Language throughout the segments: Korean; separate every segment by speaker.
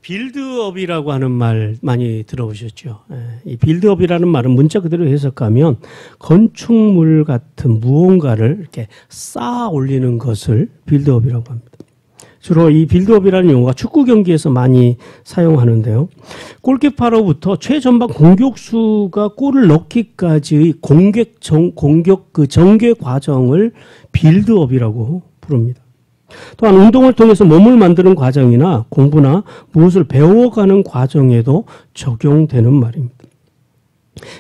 Speaker 1: 빌드업이라고 하는 말 많이 들어보셨죠? 이 빌드업이라는 말은 문자 그대로 해석하면 건축물 같은 무언가를 이렇게 쌓아 올리는 것을 빌드업이라고 합니다. 주로 이 빌드업이라는 용어가 축구 경기에서 많이 사용하는데요. 골키퍼로부터 최전방 공격수가 골을 넣기까지의 공격 그 전개 과정을 빌드업이라고 부릅니다. 또한 운동을 통해서 몸을 만드는 과정이나 공부나 무엇을 배워가는 과정에도 적용되는 말입니다.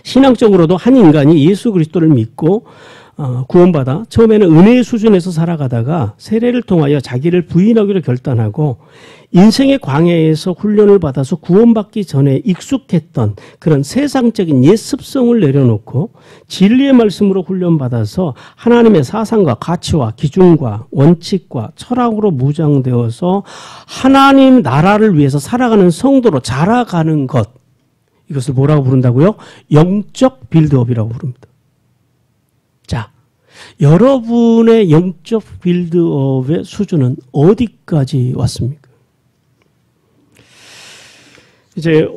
Speaker 1: 신앙적으로도 한 인간이 예수 그리스도를 믿고 구원받아 처음에는 은혜의 수준에서 살아가다가 세례를 통하여 자기를 부인하기로 결단하고 인생의 광야에서 훈련을 받아서 구원받기 전에 익숙했던 그런 세상적인 옛 습성을 내려놓고 진리의 말씀으로 훈련받아서 하나님의 사상과 가치와 기준과 원칙과 철학으로 무장되어서 하나님 나라를 위해서 살아가는 성도로 자라가는 것, 이것을 뭐라고 부른다고요? 영적 빌드업이라고 부릅니다. 자, 여러분의 영적 빌드업의 수준은 어디까지 왔습니까?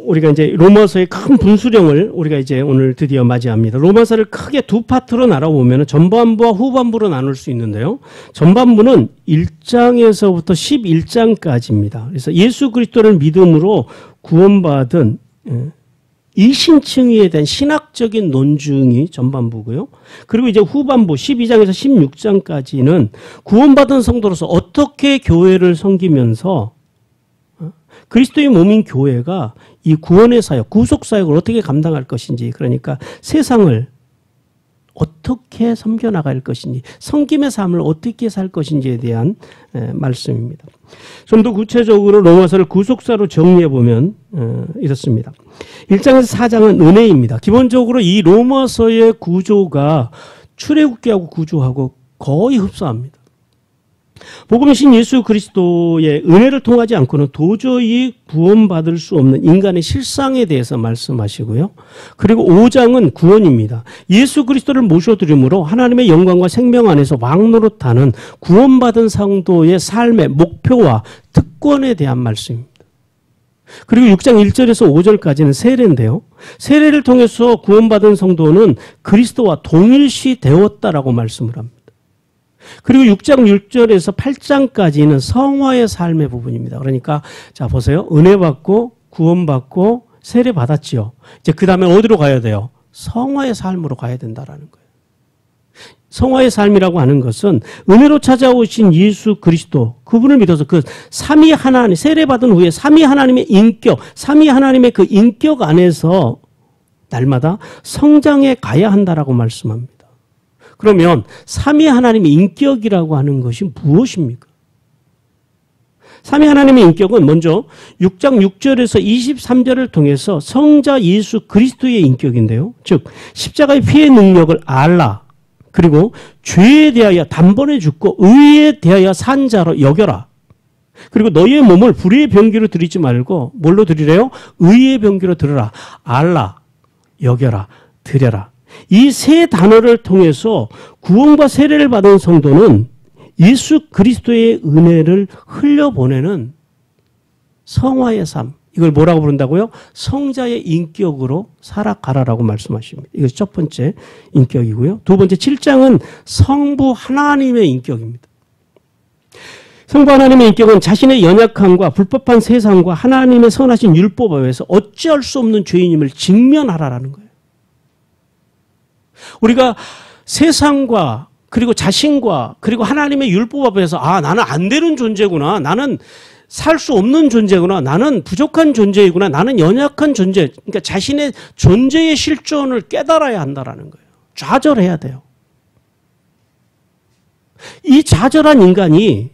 Speaker 1: 우리가 로마서의 큰 분수령을 우리가 오늘 드디어 맞이합니다. 로마서를 크게 두 파트로 나눠보면 전반부와 후반부로 나눌 수 있는데요. 전반부는 1장에서부터 11장까지입니다. 그래서 예수 그리스도를 믿음으로 구원받은 이신층의에 대한 신학적인 논증이 전반부고요. 그리고 후반부 12장에서 16장까지는 구원받은 성도로서 어떻게 교회를 섬기면서 그리스도의 몸인 교회가 이 구원의 사역, 구속 사역을 어떻게 감당할 것인지, 그러니까 세상을 어떻게 섬겨나갈 것인지, 섬김의 삶을 어떻게 살 것인지에 대한 말씀입니다. 좀 더 구체적으로 로마서를 구속사로 정리해보면 이렇습니다. 1장에서 4장은 은혜입니다. 기본적으로 이 로마서의 구조가 출애굽기하고 구조하고 거의 흡사합니다. 복음이신 예수 그리스도의 은혜를 통하지 않고는 도저히 구원받을 수 없는 인간의 실상에 대해서 말씀하시고요. 그리고 5장은 구원입니다. 예수 그리스도를 모셔드림으로 하나님의 영광과 생명 안에서 왕노릇하는 구원받은 성도의 삶의 목표와 특권에 대한 말씀입니다. 그리고 6장 1절에서 5절까지는 세례인데요. 세례를 통해서 구원받은 성도는 그리스도와 동일시 되었다라고 말씀을 합니다. 그리고 6장 6절에서 8장까지는 성화의 삶의 부분입니다. 그러니까 자 보세요. 은혜 받고 구원받고 세례 받았지요. 이제 그 다음에 어디로 가야 돼요? 성화의 삶으로 가야 된다라는 거예요. 성화의 삶이라고 하는 것은 은혜로 찾아오신 예수 그리스도, 그분을 믿어서 그 삼위 하나님, 세례 받은 후에 삼위 하나님의 인격, 삼위 하나님의 그 인격 안에서 날마다 성장해 가야 한다라고 말씀합니다. 그러면 삼위 하나님의 인격이라고 하는 것이 무엇입니까? 삼위 하나님의 인격은 먼저 6장 6절에서 23절을 통해서 성자 예수 그리스도의 인격인데요. 즉 십자가의 피의 능력을 알라. 그리고 죄에 대하여 단번에 죽고 의에 대하여 산 자로 여겨라. 그리고 너희의 몸을 불의의 병기로 드리지 말고 뭘로 드리래요? 의의 병기로 드려라. 알라, 여겨라, 드려라. 이 세 단어를 통해서 구원과 세례를 받은 성도는 예수 그리스도의 은혜를 흘려보내는 성화의 삶, 이걸 뭐라고 부른다고요? 성자의 인격으로 살아가라라고 말씀하십니다. 이것이 첫 번째 인격이고요. 두 번째 7장은 성부 하나님의 인격입니다. 성부 하나님의 인격은 자신의 연약함과 불법한 세상과 하나님의 선하신 율법 앞에서 어찌할 수 없는 죄인임을 직면하라라는 거예요. 우리가 세상과 그리고 자신과 그리고 하나님의 율법 앞에서 나는 안 되는 존재구나. 나는 살 수 없는 존재구나. 나는 부족한 존재이구나. 나는 연약한 존재. 그러니까 자신의 존재의 실존을 깨달아야 한다라는 거예요. 좌절해야 돼요. 이 좌절한 인간이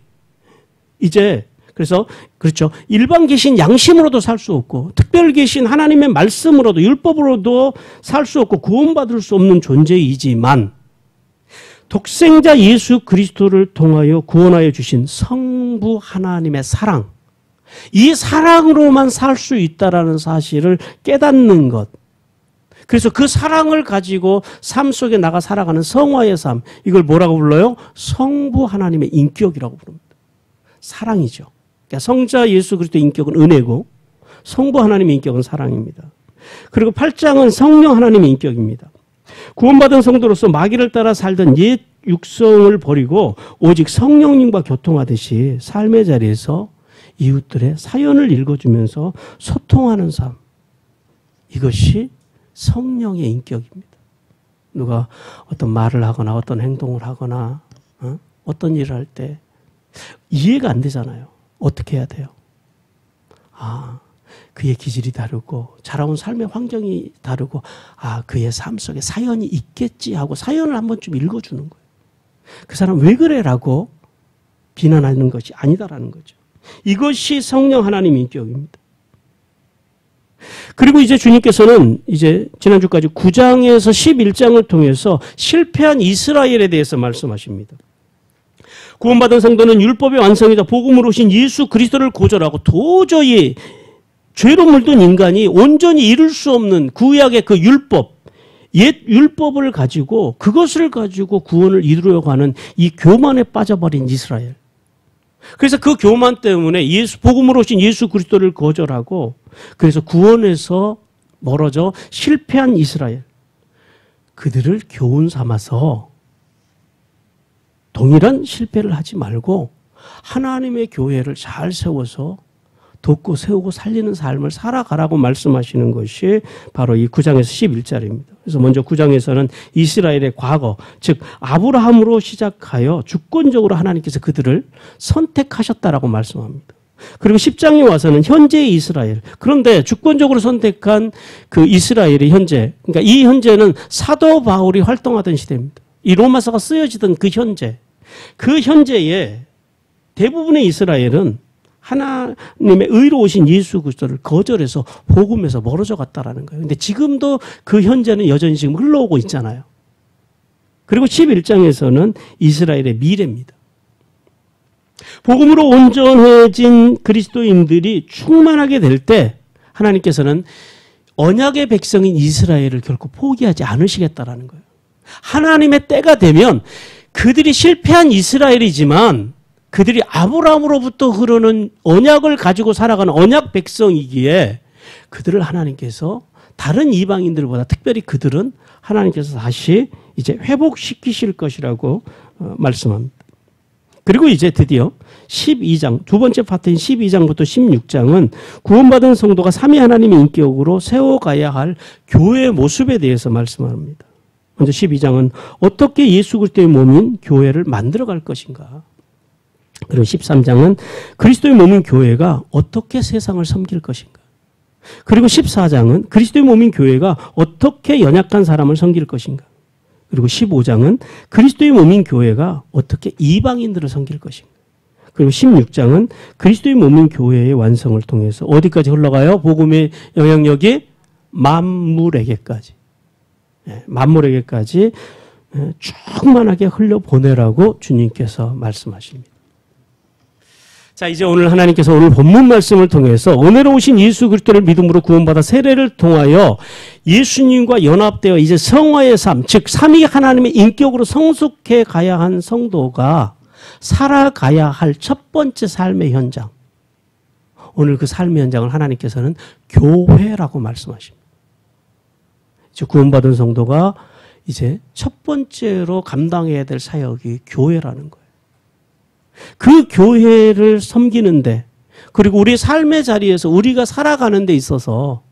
Speaker 1: 이제 그래서 그렇죠. 일반 계신 양심으로도 살 수 없고 특별 계신 하나님의 말씀으로도 율법으로도 살 수 없고 구원받을 수 없는 존재이지만 독생자 예수 그리스도를 통하여 구원하여 주신 성부 하나님의 사랑, 이 사랑으로만 살 수 있다라는 사실을 깨닫는 것. 그래서 그 사랑을 가지고 삶 속에 나가 살아가는 성화의 삶, 이걸 뭐라고 불러요? 성부 하나님의 인격이라고 부릅니다. 사랑이죠. 그러니까 성자 예수 그리스도의 인격은 은혜고 성부 하나님의 인격은 사랑입니다. 그리고 8장은 성령 하나님의 인격입니다. 구원받은 성도로서 마귀를 따라 살던 옛 육성을 버리고 오직 성령님과 교통하듯이 삶의 자리에서 이웃들의 사연을 읽어주면서 소통하는 삶. 이것이 성령의 인격입니다. 누가 어떤 말을 하거나 어떤 행동을 하거나 어떤 일을 할 때 이해가 안 되잖아요. 어떻게 해야 돼요? 그의 기질이 다르고 자라온 삶의 환경이 다르고 그의 삶 속에 사연이 있겠지 하고 사연을 한 번쯤 읽어주는 거예요. 그 사람 왜 그래라고 비난하는 것이 아니다라는 거죠. 이것이 성령 하나님의 인격입니다. 그리고 이제 주님께서는 이제 지난주까지 9장에서 11장을 통해서 실패한 이스라엘에 대해서 말씀하십니다. 구원받은 성도는 율법의 완성이자 복음으로 오신 예수 그리스도를 고절하고 도저히 죄로 물든 인간이 온전히 이룰 수 없는 구약의 그 율법, 옛 율법을 가지고 그것을 가지고 구원을 이루려고 하는 이 교만에 빠져버린 이스라엘. 그래서 그 교만 때문에 복음으로 오신 예수 그리스도를 거절하고 그래서 구원에서 멀어져 실패한 이스라엘. 그들을 교훈 삼아서 동일한 실패를 하지 말고 하나님의 교회를 잘 세워서 돕고 세우고 살리는 삶을 살아가라고 말씀하시는 것이 바로 이 9장에서 11절입니다. 그래서 먼저 9장에서는 이스라엘의 과거, 즉 아브라함으로 시작하여 주권적으로 하나님께서 그들을 선택하셨다라고 말씀합니다. 그리고 10장에 와서는 현재의 이스라엘. 그런데 주권적으로 선택한 그 이스라엘의 현재, 그러니까 이 현재는 사도 바울이 활동하던 시대입니다. 이 로마서가 쓰여지던 그 현재, 그 현재에 대부분의 이스라엘은 하나님의 의로우신 예수 그리스도를 거절해서 복음에서 멀어져 갔다라는 거예요. 근데 지금도 그 현재는 여전히 지금 흘러오고 있잖아요. 그리고 11장에서는 이스라엘의 미래입니다. 복음으로 온전해진 그리스도인들이 충만하게 될 때 하나님께서는 언약의 백성인 이스라엘을 결코 포기하지 않으시겠다라는 거예요. 하나님의 때가 되면 그들이 실패한 이스라엘이지만 그들이 아브라함으로부터 흐르는 언약을 가지고 살아가는 언약 백성이기에 그들을 하나님께서 다른 이방인들보다 특별히 그들은 하나님께서 다시 이제 회복시키실 것이라고 말씀합니다. 그리고 이제 드디어 12장, 두 번째 파트인 12장부터 16장은 구원받은 성도가 삼위 하나님의 인격으로 세워가야 할 교회의 모습에 대해서 말씀합니다. 먼저 12장은 어떻게 예수 그리스도의 몸인 교회를 만들어갈 것인가. 그리고 13장은 그리스도의 몸인 교회가 어떻게 세상을 섬길 것인가. 그리고 14장은 그리스도의 몸인 교회가 어떻게 연약한 사람을 섬길 것인가. 그리고 15장은 그리스도의 몸인 교회가 어떻게 이방인들을 섬길 것인가. 그리고 16장은 그리스도의 몸인 교회의 완성을 통해서 어디까지 흘러가요? 복음의 영향력이 만물에게까지. 만물에게까지 충만하게 흘려보내라고 주님께서 말씀하십니다. 자, 이제 오늘 하나님께서 오늘 본문 말씀을 통해서 은혜로우신 예수 그리스도를 믿음으로 구원받아 세례를 통하여 예수님과 연합되어 이제 성화의 삶, 즉 삼위 하나님의 인격으로 성숙해 가야 한 성도가 살아가야 할 첫 번째 삶의 현장. 오늘 그 삶의 현장을 하나님께서는 교회라고 말씀하십니다. 즉 구원받은 성도가 이제 첫 번째로 감당해야 될 사역이 교회라는 거예요. 그 교회를 섬기는데 그리고 우리 삶의 자리에서 우리가 살아가는 데 있어서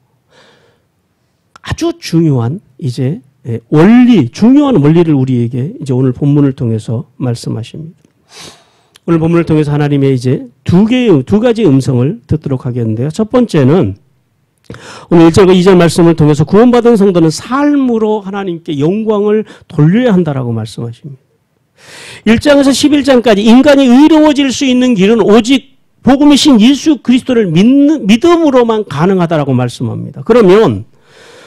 Speaker 1: 아주 중요한 이제 중요한 원리를 우리에게 이제 오늘 본문을 통해서 말씀하십니다. 오늘 본문을 통해서 하나님의 이제 두 가지 음성을 듣도록 하겠는데요. 첫 번째는 오늘 1절과 2절 말씀을 통해서 구원받은 성도는 삶으로 하나님께 영광을 돌려야 한다라고 말씀하십니다. 1장에서 11장까지 인간이 의로워질 수 있는 길은 오직 복음이신 예수 그리스도를 믿음으로만 가능하다라고 말씀합니다. 그러면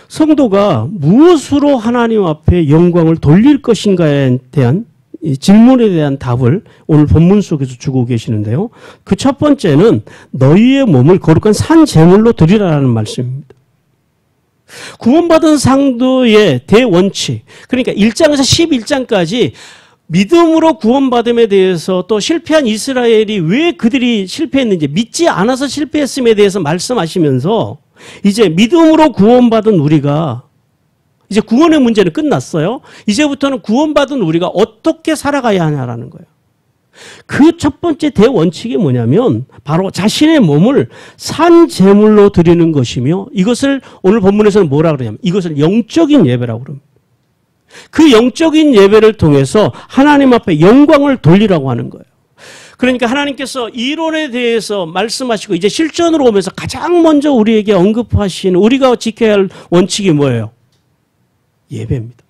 Speaker 1: 성도가 무엇으로 하나님 앞에 영광을 돌릴 것인가에 대한 이 질문에 대한 답을 오늘 본문 속에서 주고 계시는데요. 그 첫 번째는 너희의 몸을 거룩한 산 제물로 드리라라는 말씀입니다. 구원받은 상도의 대원칙, 그러니까 1장에서 11장까지 믿음으로 구원받음에 대해서 또 실패한 이스라엘이 왜 그들이 실패했는지 믿지 않아서 실패했음에 대해서 말씀하시면서 이제 믿음으로 구원받은 우리가 이제 구원의 문제는 끝났어요. 이제부터는 구원받은 우리가 어떻게 살아가야 하냐라는 거예요. 그 첫 번째 대원칙이 뭐냐면 바로 자신의 몸을 산 제물로 드리는 것이며 이것을 오늘 본문에서는 뭐라 그러냐면 이것을 영적인 예배라고 그럽니다. 그 영적인 예배를 통해서 하나님 앞에 영광을 돌리라고 하는 거예요. 그러니까 하나님께서 이론에 대해서 말씀하시고 이제 실전으로 오면서 가장 먼저 우리에게 언급하신 우리가 지켜야 할 원칙이 뭐예요? 예배입니다.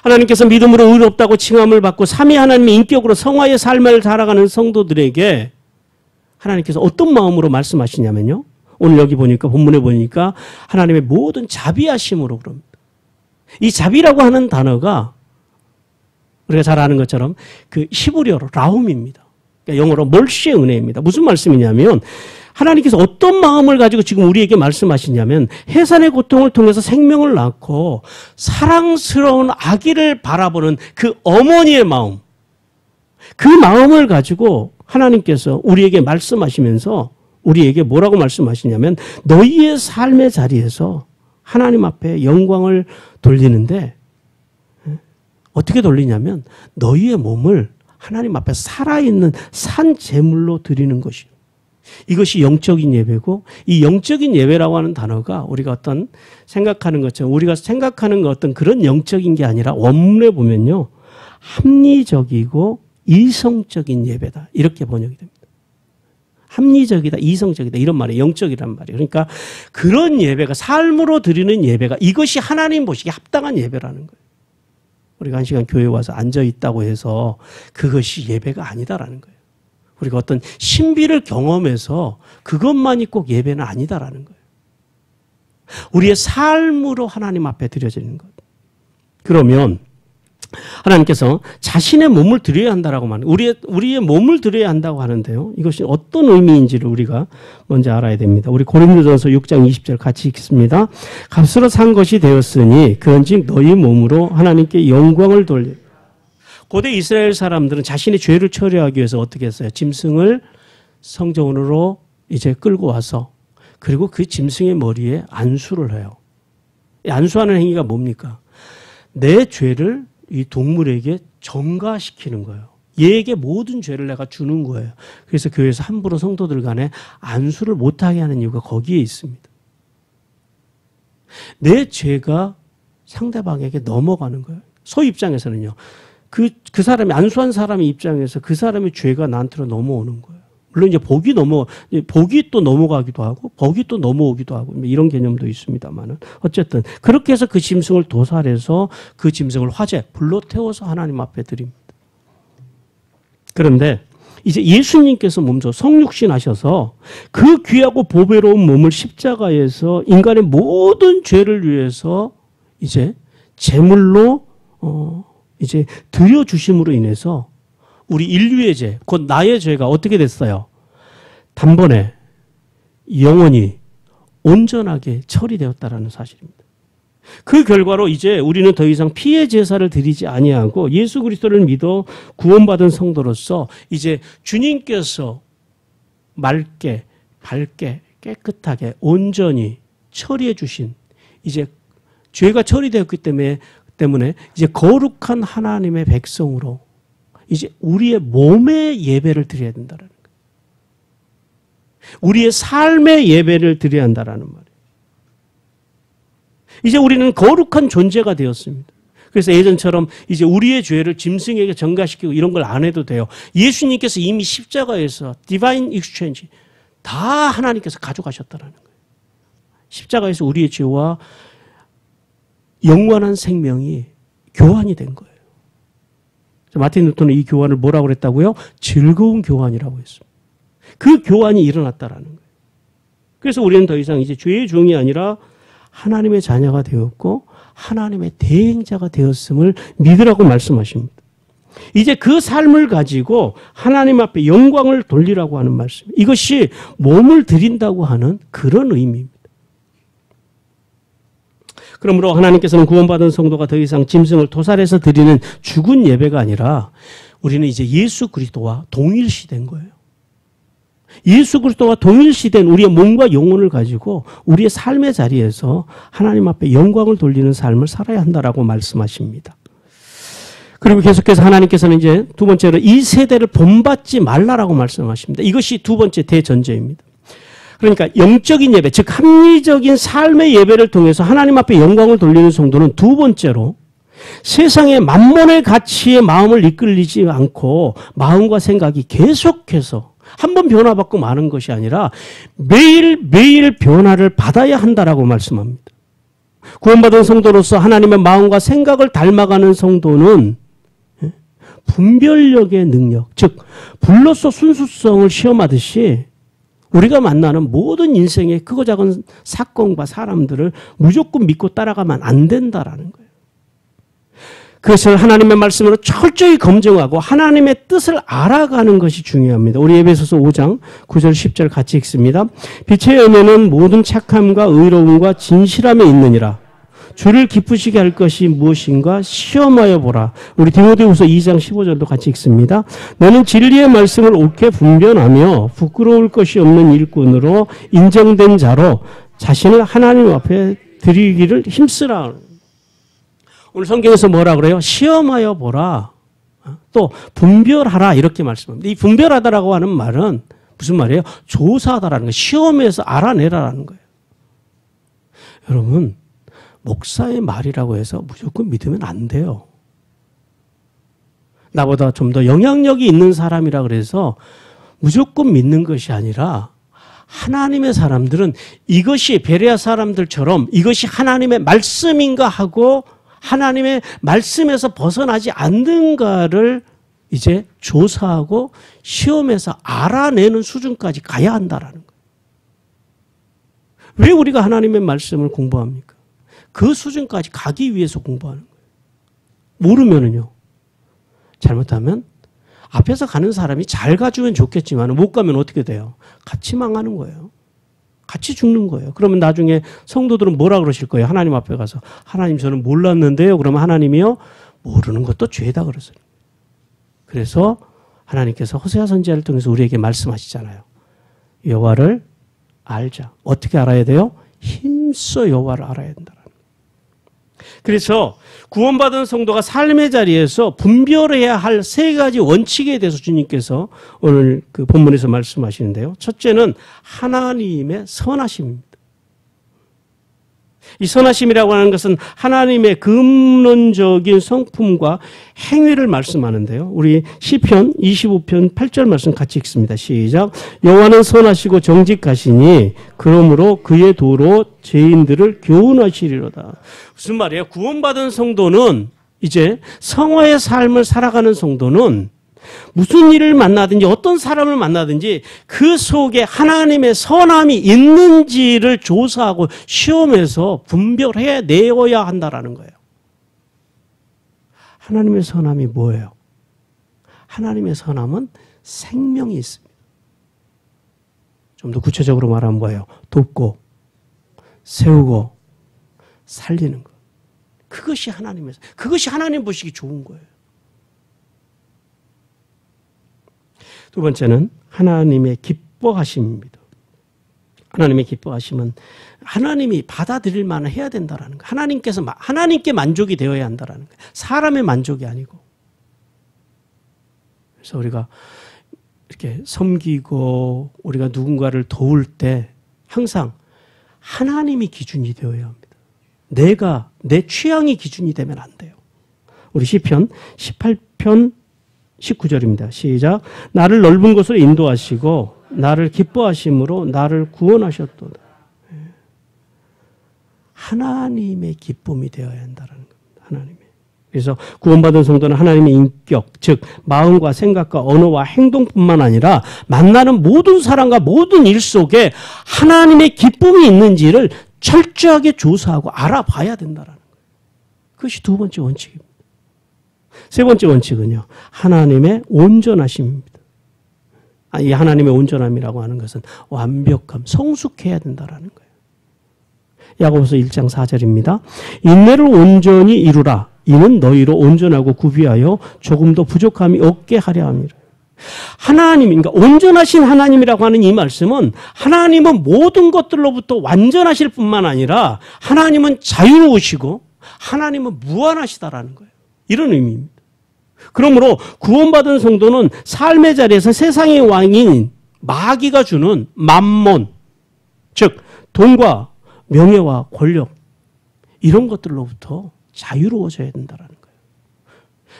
Speaker 1: 하나님께서 믿음으로 의롭다고 칭함을 받고 삼위 하나님의 인격으로 성화의 삶을 살아가는 성도들에게 하나님께서 어떤 마음으로 말씀하시냐면요. 오늘 여기 보니까 본문에 보니까 하나님의 모든 자비하심으로 그럽니다. 이 자비라고 하는 단어가 우리가 잘 아는 것처럼 그 히브리어로 라움입니다. 그러니까 영어로 멀시의 은혜입니다. 무슨 말씀이냐면 하나님께서 어떤 마음을 가지고 지금 우리에게 말씀하시냐면 해산의 고통을 통해서 생명을 낳고 사랑스러운 아기를 바라보는 그 어머니의 마음, 그 마음을 가지고 하나님께서 우리에게 말씀하시면서 우리에게 뭐라고 말씀하시냐면 너희의 삶의 자리에서 하나님 앞에 영광을 돌리는데 어떻게 돌리냐면 너희의 몸을 하나님 앞에 살아있는 산 제물로 드리는 것이요. 이것이 영적인 예배고 이 영적인 예배라고 하는 단어가 우리가 어떤 생각하는 것처럼 우리가 생각하는 어떤 그런 영적인 게 아니라 원문에 보면요. 합리적이고 이성적인 예배다. 이렇게 번역이 됩니다. 합리적이다, 이성적이다 이런 말이에요. 영적이란 말이에요. 그러니까 그런 예배가 삶으로 드리는 예배가 이것이 하나님 보시기에 합당한 예배라는 거예요. 우리가 한 시간 교회에 와서 앉아있다고 해서 그것이 예배가 아니다라는 거예요. 우리가 어떤 신비를 경험해서 그것만이 꼭 예배는 아니다라는 거예요. 우리의 삶으로 하나님 앞에 드려지는 것. 그러면 하나님께서 자신의 몸을 드려야 한다라고 말해요. 우리의 몸을 드려야 한다고 하는데요. 이것이 어떤 의미인지를 우리가 먼저 알아야 됩니다. 우리 고린도전서 6장 20절 같이 읽습니다. 값으로 산 것이 되었으니 그런즉 너희 몸으로 하나님께 영광을 돌려. 고대 이스라엘 사람들은 자신의 죄를 처리하기 위해서 어떻게 했어요? 짐승을 성전으로 이제 끌고 와서 그리고 그 짐승의 머리에 안수를 해요. 안수하는 행위가 뭡니까? 내 죄를 이 동물에게 전가시키는 거예요. 얘에게 모든 죄를 내가 주는 거예요. 그래서 교회에서 함부로 성도들 간에 안수를 못하게 하는 이유가 거기에 있습니다. 내 죄가 상대방에게 넘어가는 거예요. 소 입장에서는요. 그 사람이 안수한 사람의 입장에서 그 사람의 죄가 나한테로 넘어오는 거예요. 물론 이제 복이 또 넘어가기도 하고 복이 또 넘어오기도 하고 이런 개념도 있습니다만은 어쨌든 그렇게 해서 그 짐승을 도살해서 그 짐승을 화재 불로 태워서 하나님 앞에 드립니다. 그런데 이제 예수님께서 몸소 성육신 하셔서 그 귀하고 보배로운 몸을 십자가에서 인간의 모든 죄를 위해서 이제 제물로 이제 드려주심으로 인해서 우리 인류의 죄, 곧 나의 죄가 어떻게 됐어요? 단번에 영원히 온전하게 처리되었다라는 사실입니다. 그 결과로 이제 우리는 더 이상 피의 제사를 드리지 아니하고 예수 그리스도를 믿어 구원받은 성도로서 이제 주님께서 맑게, 밝게, 깨끗하게, 온전히 처리해 주신 이제 죄가 처리되었기 때문에 이제 거룩한 하나님의 백성으로 이제 우리의 몸의 예배를 드려야 된다는 거예요. 우리의 삶의 예배를 드려야 한다는 말이에요. 이제 우리는 거룩한 존재가 되었습니다. 그래서 예전처럼 이제 우리의 죄를 짐승에게 전가시키고 이런 걸 안 해도 돼요. 예수님께서 이미 십자가에서 디바인 익스체인지 다 하나님께서 가져가셨다는 거예요. 십자가에서 우리의 죄와 영원한 생명이 교환이 된 거예요. 마틴 루터는 이 교환을 뭐라고 그랬다고요? 즐거운 교환이라고 했습니다. 그 교환이 일어났다라는 거예요. 그래서 우리는 더 이상 이제 죄의 종이 아니라 하나님의 자녀가 되었고 하나님의 대행자가 되었음을 믿으라고 말씀하십니다. 이제 그 삶을 가지고 하나님 앞에 영광을 돌리라고 하는 말씀. 이것이 몸을 드린다고 하는 그런 의미입니다. 그러므로 하나님께서는 구원받은 성도가 더 이상 짐승을 토살해서 드리는 죽은 예배가 아니라 우리는 이제 예수 그리스도와 동일시된 거예요. 예수 그리스도와 동일시된 우리의 몸과 영혼을 가지고 우리의 삶의 자리에서 하나님 앞에 영광을 돌리는 삶을 살아야 한다라고 말씀하십니다. 그리고 계속해서 하나님께서는 이제 두 번째로 이 세대를 본받지 말라라고 말씀하십니다. 이것이 두 번째 대전제입니다. 그러니까 영적인 예배, 즉 합리적인 삶의 예배를 통해서 하나님 앞에 영광을 돌리는 성도는 두 번째로 세상의 만몬의 가치에 마음을 이끌리지 않고 마음과 생각이 계속해서 한번 변화받고 마는 것이 아니라 매일매일 변화를 받아야 한다라고 말씀합니다. 구원받은 성도로서 하나님의 마음과 생각을 닮아가는 성도는 분별력의 능력, 즉 불로서 순수성을 시험하듯이 우리가 만나는 모든 인생의 크고 작은 사건과 사람들을 무조건 믿고 따라가면 안 된다라는 거예요. 그것을 하나님의 말씀으로 철저히 검증하고 하나님의 뜻을 알아가는 것이 중요합니다. 우리 에베소서 5장 9절 10절 같이 읽습니다. 빛의 열매는 모든 착함과 의로움과 진실함에 있느니라. 주를 기쁘시게 할 것이 무엇인가 시험하여 보라. 우리 디모데후서 2장 15절도 같이 읽습니다. 너는 진리의 말씀을 옳게 분별하며 부끄러울 것이 없는 일꾼으로 인정된 자로 자신을 하나님 앞에 드리기를 힘쓰라. 오늘 성경에서 뭐라 그래요? 시험하여 보라. 또 분별하라 이렇게 말씀합니다. 이 분별하다라고 하는 말은 무슨 말이에요? 조사하다라는 거예요. 시험해서 알아내라라는 거예요. 여러분 목사의 말이라고 해서 무조건 믿으면 안 돼요. 나보다 좀 더 영향력이 있는 사람이라 그래서 무조건 믿는 것이 아니라 하나님의 사람들은 이것이 베레아 사람들처럼 이것이 하나님의 말씀인가 하고 하나님의 말씀에서 벗어나지 않는가를 이제 조사하고 시험해서 알아내는 수준까지 가야 한다라는 거예요. 왜 우리가 하나님의 말씀을 공부합니까? 그 수준까지 가기 위해서 공부하는 거예요. 모르면은요. 잘못하면 앞에서 가는 사람이 잘 가주면 좋겠지만 못 가면 어떻게 돼요? 같이 망하는 거예요. 같이 죽는 거예요. 그러면 나중에 성도들은 뭐라 그러실 거예요? 하나님 앞에 가서 하나님 저는 몰랐는데요. 그러면 하나님이요. 모르는 것도 죄다 그러세요. 그래서 하나님께서 호세아 선지자를 통해서 우리에게 말씀하시잖아요. 여호와를 알자. 어떻게 알아야 돼요? 힘써 여호와를 알아야 된다. 그래서 구원받은 성도가 삶의 자리에서 분별해야 할 세 가지 원칙에 대해서 주님께서 오늘 그 본문에서 말씀하시는데요. 첫째는 하나님의 선하심입니다. 이 선하심이라고 하는 것은 하나님의 근원적인 성품과 행위를 말씀하는데요. 우리 시편 25편 8절 말씀 같이 읽습니다. 시작. 여호와는 선하시고 정직하시니 그러므로 그의 도로 죄인들을 교훈하시리로다. 무슨 말이에요? 구원받은 성도는 이제 성화의 삶을 살아가는 성도는 무슨 일을 만나든지 어떤 사람을 만나든지 그 속에 하나님의 선함이 있는지를 조사하고 시험해서 분별해 내어야 한다라는 거예요. 하나님의 선함이 뭐예요? 하나님의 선함은 생명이 있습니다. 좀 더 구체적으로 말하면 뭐예요? 돕고 세우고 살리는 것. 그것이 하나님의, 그것이 하나님 보시기 좋은 거예요. 두 번째는 하나님의 기뻐하심입니다. 하나님의 기뻐하심은 하나님이 받아들일 만을 해야 된다라는 거예요. 하나님께 만족이 되어야 한다라는 거예요. 사람의 만족이 아니고. 그래서 우리가 이렇게 섬기고 우리가 누군가를 도울 때 항상 하나님이 기준이 되어야 합니다. 내 취향이 기준이 되면 안 돼요. 우리 시편 18편 19절입니다. 시작. 나를 넓은 곳으로 인도하시고 나를 기뻐하심으로 나를 구원하셨도다. 하나님의 기쁨이 되어야 한다는 겁니다. 하나님의. 그래서 구원받은 성도는 하나님의 인격, 즉 마음과 생각과 언어와 행동뿐만 아니라 만나는 모든 사람과 모든 일 속에 하나님의 기쁨이 있는지를 철저하게 조사하고 알아봐야 된다는 거예요. 그것이 두 번째 원칙입니다. 세 번째 원칙은요. 하나님의 온전하심입니다. 이 하나님의 온전함이라고 하는 것은 완벽함, 성숙해야 된다는 거예요. 야고보서 1장 4절입니다. 인내를 온전히 이루라. 이는 너희로 온전하고 구비하여 조금도 부족함이 없게 하려 함이라. 하나님, 그러니까 온전하신 하나님이라고 하는 이 말씀은 하나님은 모든 것들로부터 완전하실 뿐만 아니라 하나님은 자유로우시고 하나님은 무한하시다라는 거예요. 이런 의미입니다. 그러므로 구원받은 성도는 삶의 자리에서 세상의 왕인 마귀가 주는 맘몬, 즉 돈과 명예와 권력 이런 것들로부터 자유로워져야 된다는 거예요.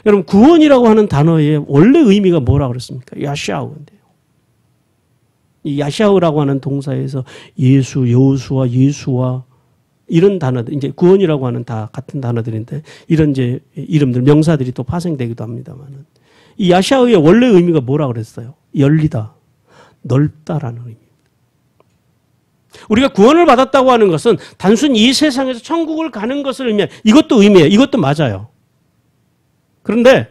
Speaker 1: 여러분 구원이라고 하는 단어의 원래 의미가 뭐라고 그랬습니까? 야샤우인데요. 이 야샤우라고 하는 동사에서 예수, 여호수아, 예수와 이런 단어들, 이제 구원이라고 하는 다 같은 단어들인데 이런 이제 이름들, 명사들이 또 파생되기도 합니다만은 이 야샤우의 원래 의미가 뭐라고 그랬어요? 열리다, 넓다라는 의미입니다. 우리가 구원을 받았다고 하는 것은 단순히 이 세상에서 천국을 가는 것을 의미해요. 이것도 의미해요. 이것도 맞아요. 그런데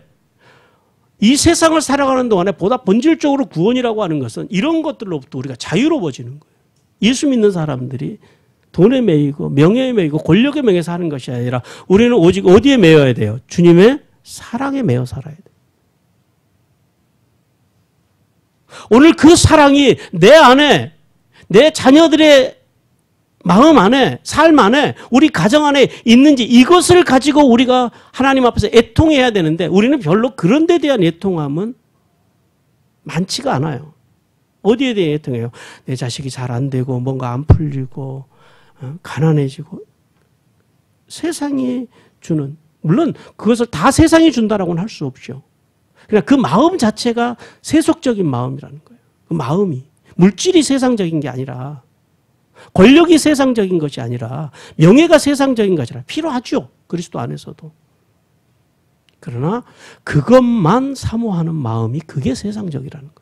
Speaker 1: 이 세상을 살아가는 동안에 보다 본질적으로 구원이라고 하는 것은 이런 것들로부터 우리가 자유로워지는 거예요. 예수 믿는 사람들이 돈에 매이고 명예에 매이고 권력에 매여서 하는 것이 아니라 우리는 오직 어디에 매여야 돼요? 주님의 사랑에 매여 살아야 돼요. 오늘 그 사랑이 내 안에, 내 자녀들의 마음 안에, 삶 안에, 우리 가정 안에 있는지 이것을 가지고 우리가 하나님 앞에서 애통해야 되는데 우리는 별로 그런 데 대한 애통함은 많지가 않아요. 어디에 대해 애통해요? 내 자식이 잘 안 되고 뭔가 안 풀리고 가난해지고 세상이 주는, 물론 그것을 다 세상이 준다라고는 할 수 없죠. 그러니까 그 마음 자체가 세속적인 마음이라는 거예요. 그 마음이 물질이 세상적인 게 아니라 권력이 세상적인 것이 아니라 명예가 세상적인 것이 아니라 필요하죠. 그리스도 안에서도. 그러나 그것만 사모하는 마음이 그게 세상적이라는 거예요.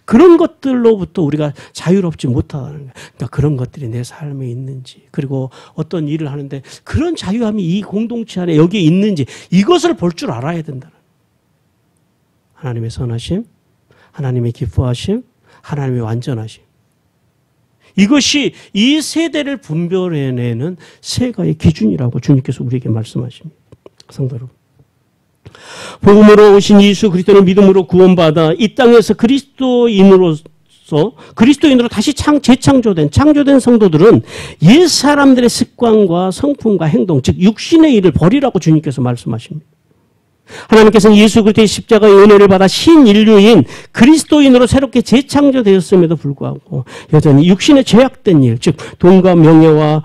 Speaker 1: 그런 것들로부터 우리가 자유롭지 못하다는 거예요. 그러니까 그런 것들이 내 삶에 있는지, 그리고 어떤 일을 하는데 그런 자유함이 이 공동체 안에 여기에 있는지 이것을 볼 줄 알아야 된다는 거예요. 하나님의 선하심, 하나님의 기뻐하심, 하나님의 완전하심. 이것이 이 세대를 분별해내는 세가의 기준이라고 주님께서 우리에게 말씀하십니다. 성도 여러분. 복음으로 오신 예수 그리스도를 믿음으로 구원받아 이 땅에서 그리스도인으로 다시 창조된 성도들은 옛 사람들의 습관과 성품과 행동, 즉 육신의 일을 버리라고 주님께서 말씀하십니다. 하나님께서는 예수 그리스도의 십자가의 은혜를 받아 신인류인 그리스도인으로 새롭게 재창조되었음에도 불구하고 여전히 육신의 죄악된 일, 즉 돈과 명예와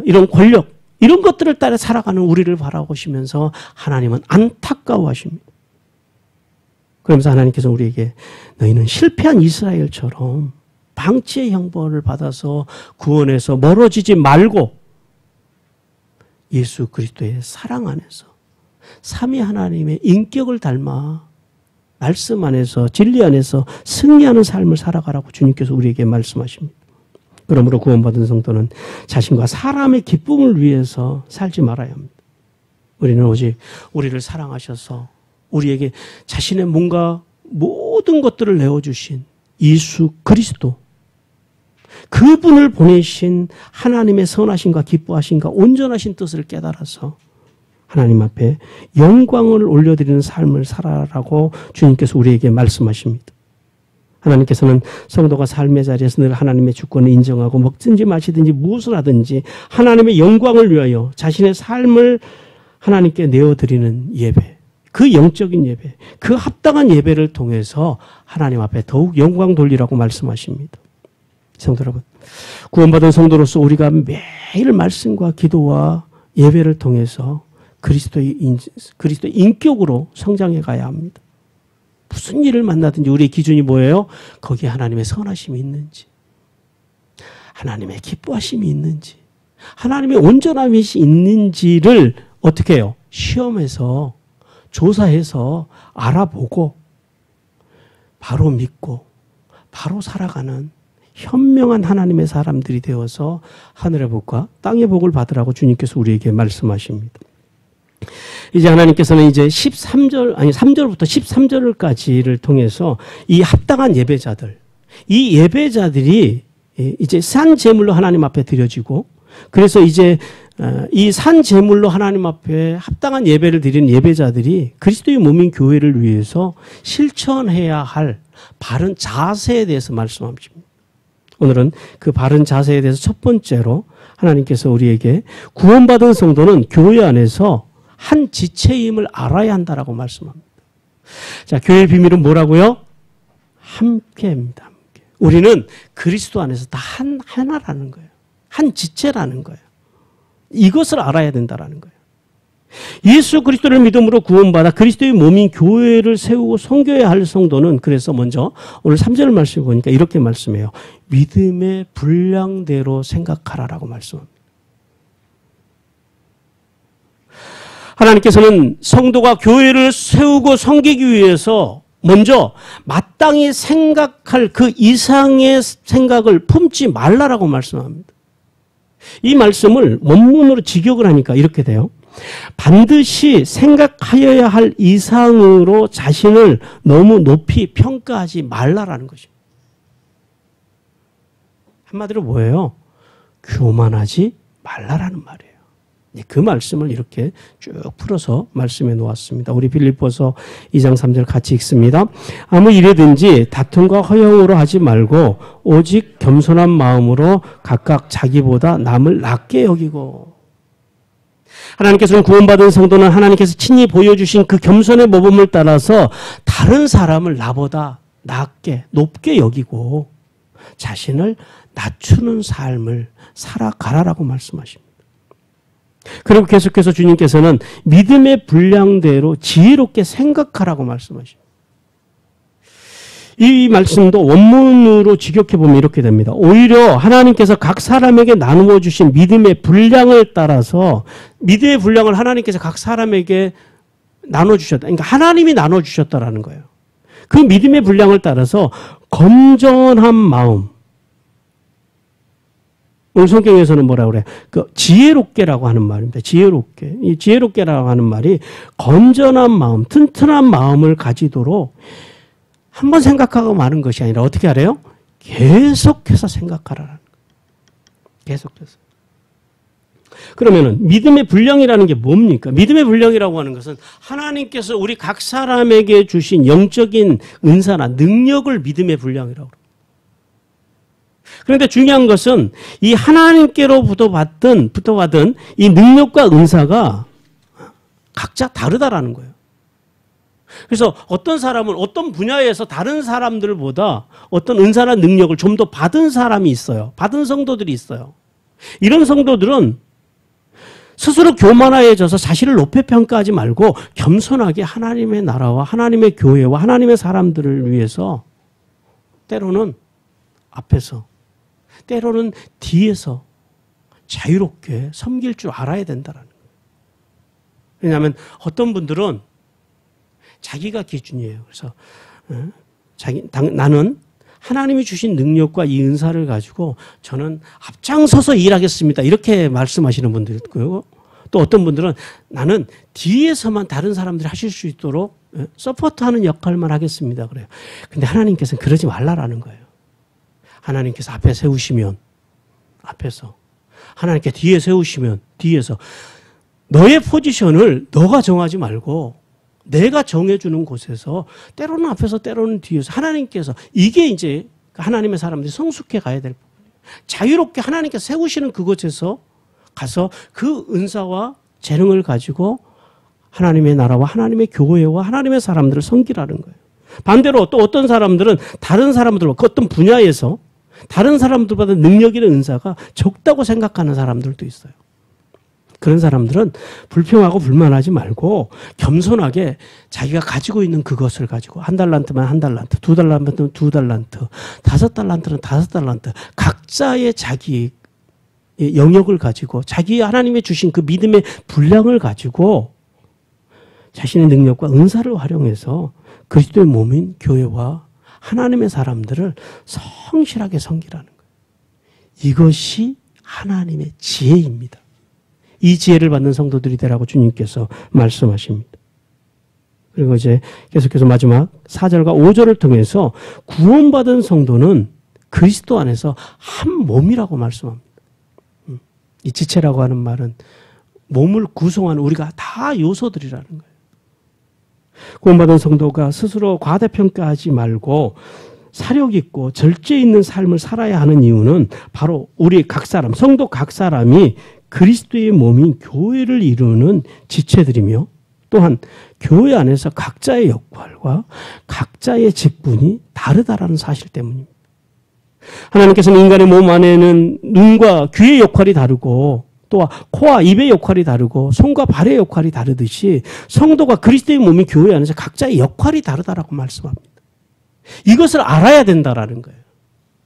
Speaker 1: 이런 권력, 이런 것들을 따라 살아가는 우리를 바라보시면서 하나님은 안타까워하십니다. 그러면서 하나님께서 우리에게 너희는 실패한 이스라엘처럼 방치의 형벌을 받아서 구원에서 멀어지지 말고 예수 그리스도의 사랑 안에서 삼위 하나님의 인격을 닮아 말씀 안에서 진리 안에서 승리하는 삶을 살아가라고 주님께서 우리에게 말씀하십니다. 그러므로 구원받은 성도는 자신과 사람의 기쁨을 위해서 살지 말아야 합니다. 우리는 오직 우리를 사랑하셔서 우리에게 자신의 뭔가 모든 것들을 내어주신 예수 그리스도, 그분을 보내신 하나님의 선하심과 기뻐하심과 온전하신 뜻을 깨달아서 하나님 앞에 영광을 올려드리는 삶을 살아라고 주님께서 우리에게 말씀하십니다. 하나님께서는 성도가 삶의 자리에서 늘 하나님의 주권을 인정하고 먹든지 마시든지 무엇을 하든지 하나님의 영광을 위하여 자신의 삶을 하나님께 내어드리는 예배, 그 영적인 예배, 그 합당한 예배를 통해서 하나님 앞에 더욱 영광 돌리라고 말씀하십니다. 성도 여러분, 구원받은 성도로서 우리가 매일 말씀과 기도와 예배를 통해서 그리스도의 인격으로 성장해 가야 합니다. 무슨 일을 만나든지 우리의 기준이 뭐예요? 거기에 하나님의 선하심이 있는지, 하나님의 기뻐하심이 있는지, 하나님의 온전함이 있는지를 어떻게 해요? 시험해서, 조사해서 알아보고 바로 믿고 바로 살아가는 현명한 하나님의 사람들이 되어서 하늘의 복과 땅의 복을 받으라고 주님께서 우리에게 말씀하십니다. 이제 하나님께서는 이제 3절부터 13절까지를 통해서 이 합당한 예배자들, 이 예배자들이 이제 산 제물로 하나님 앞에 드려지고, 그래서 이제 이 산 제물로 하나님 앞에 합당한 예배를 드리는 예배자들이 그리스도의 몸인 교회를 위해서 실천해야 할 바른 자세에 대해서 말씀하십니다. 오늘은 그 바른 자세에 대해서 첫 번째로 하나님께서 우리에게 구원받은 성도는 교회 안에서 한 지체임을 알아야 한다라고 말씀합니다. 자, 교회의 비밀은 뭐라고요? 함께입니다. 함께. 우리는 그리스도 안에서 다 하나라는 거예요. 한 지체라는 거예요. 이것을 알아야 된다라는 거예요. 예수 그리스도를 믿음으로 구원받아 그리스도의 몸인 교회를 세우고 섬겨야 할 성도는 그래서 먼저 오늘 3절 말씀을 보니까 이렇게 말씀해요. 믿음의 분량대로 생각하라라고 말씀합니다. 하나님께서는 성도가 교회를 세우고 섬기기 위해서 먼저 마땅히 생각할 그 이상의 생각을 품지 말라라고 말씀합니다. 이 말씀을 원문으로 직역을 하니까 이렇게 돼요. 반드시 생각하여야 할 이상으로 자신을 너무 높이 평가하지 말라라는 것입니다. 한마디로 뭐예요? 교만하지 말라라는 말이에요. 그 말씀을 이렇게 쭉 풀어서 말씀해 놓았습니다. 우리 빌립보서 2장 3절 같이 읽습니다. 아무 일이든지 다툼과 허영으로 하지 말고 오직 겸손한 마음으로 각각 자기보다 남을 낮게 여기고. 하나님께서는 구원받은 성도는 하나님께서 친히 보여주신 그 겸손의 모범을 따라서 다른 사람을 나보다 낮게 높게 여기고 자신을 낮추는 삶을 살아가라라고 말씀하십니다. 그리고 계속해서 주님께서는 믿음의 분량대로 지혜롭게 생각하라고 말씀하십니다. 이 말씀도 원문으로 직역해 보면 이렇게 됩니다. 오히려 하나님께서 각 사람에게 나누어 주신 믿음의 분량을 따라서 믿음의 분량을 하나님께서 각 사람에게 나눠 주셨다. 그러니까 하나님이 나눠 주셨다라는 거예요. 그 믿음의 분량을 따라서 건전한 마음. 오늘 성경에서는 뭐라 그래요? 그 지혜롭게라고 하는 말입니다. 지혜롭게. 이 지혜롭게라고 하는 말이 건전한 마음, 튼튼한 마음을 가지도록 한번 생각하고 마는 것이 아니라 어떻게 하래요? 계속해서 생각하라는 거예요. 계속해서. 그러면은 믿음의 분량이라는 게 뭡니까? 믿음의 분량이라고 하는 것은 하나님께서 우리 각 사람에게 주신 영적인 은사나 능력을 믿음의 분량이라고 합니다. 그런데 중요한 것은 이 하나님께로부터 받은 이 능력과 은사가 각자 다르다라는 거예요. 그래서 어떤 사람은 어떤 분야에서 다른 사람들보다 어떤 은사나 능력을 좀 더 받은 사람이 있어요. 받은 성도들이 있어요. 이런 성도들은 스스로 교만해져서 자신을 높이 평가하지 말고 겸손하게 하나님의 나라와 하나님의 교회와 하나님의 사람들을 위해서 때로는 앞에서 때로는 뒤에서 자유롭게 섬길 줄 알아야 된다는 거예요. 왜냐하면 어떤 분들은 자기가 기준이에요. 그래서 나는 하나님이 주신 능력과 이 은사를 가지고 저는 앞장서서 일하겠습니다. 이렇게 말씀하시는 분들이 있고요. 또 어떤 분들은 나는 뒤에서만 다른 사람들이 하실 수 있도록 서포트하는 역할만 하겠습니다. 그래요. 근데 하나님께서는 그러지 말라라는 거예요. 하나님께서 앞에 세우시면 앞에서, 하나님께 뒤에 세우시면 뒤에서, 너의 포지션을 너가 정하지 말고 내가 정해주는 곳에서 때로는 앞에서 때로는 뒤에서 하나님께서, 이게 이제 하나님의 사람들이 성숙해 가야 될 부분이에요. 자유롭게 하나님께서 세우시는 그곳에서 가서 그 은사와 재능을 가지고 하나님의 나라와 하나님의 교회와 하나님의 사람들을 섬기라는 거예요. 반대로 또 어떤 사람들은 다른 사람들과 그 어떤 분야에서 다른 사람들보다 능력이나 은사가 적다고 생각하는 사람들도 있어요. 그런 사람들은 불평하고 불만하지 말고 겸손하게 자기가 가지고 있는 그것을 가지고 1달란트면 1달란트, 2달란트면 2달란트, 5달란트는 5달란트, 각자의 자기 영역을 가지고 자기 하나님의 주신 그 믿음의 분량을 가지고 자신의 능력과 은사를 활용해서 그리스도의 몸인 교회와 하나님의 사람들을 성실하게 섬기라는 거예요. 이것이 하나님의 지혜입니다. 이 지혜를 받는 성도들이 되라고 주님께서 말씀하십니다. 그리고 이제 계속해서 마지막 4절과 5절을 통해서 구원받은 성도는 그리스도 안에서 한 몸이라고 말씀합니다. 이 지체라고 하는 말은 몸을 구성하는 우리가 다 요소들이라는 거예요. 구원받은 성도가 스스로 과대평가하지 말고 사력 있고 절제 있는 삶을 살아야 하는 이유는 바로 우리 각 사람, 성도 각 사람이 그리스도의 몸인 교회를 이루는 지체들이며 또한 교회 안에서 각자의 역할과 각자의 직분이 다르다라는 사실 때문입니다. 하나님께서는 인간의 몸 안에는 눈과 귀의 역할이 다르고 또 코와 입의 역할이 다르고 손과 발의 역할이 다르듯이 성도가 그리스도의 몸인 교회 안에서 각자의 역할이 다르다라고 말씀합니다. 이것을 알아야 된다라는 거예요.